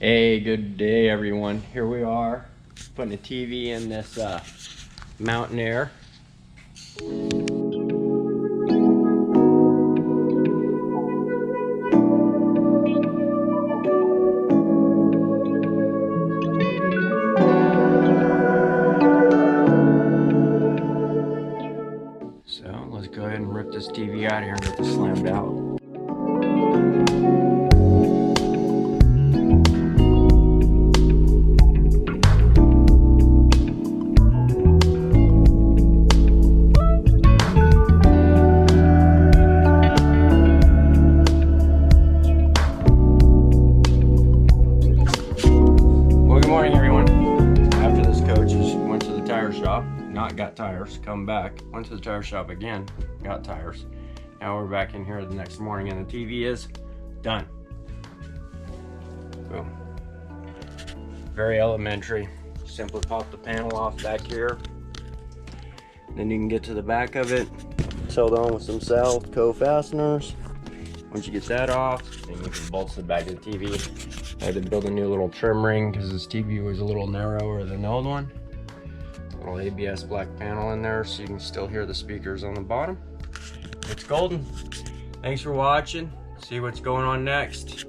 Hey, good day everyone. Here we are putting a TV in this Mountain Aire. So let's go ahead and rip this TV out of here and get this slammed out. Shop, not got tires, come back, went to the tire shop again, got tires. Now we're back in here the next morning and the TV is done. Boom. Very elementary. Simply pop the panel off back here. Then you can get to the back of it. It's held on with some South fasteners. Once you get that off, then you can bolt to the back of the TV. I had to build a new little trim ring because this TV was a little narrower than the old one. Little ABS black panel in there so you can still hear the speakers on the bottom. It's golden. Thanks for watching. See what's going on next.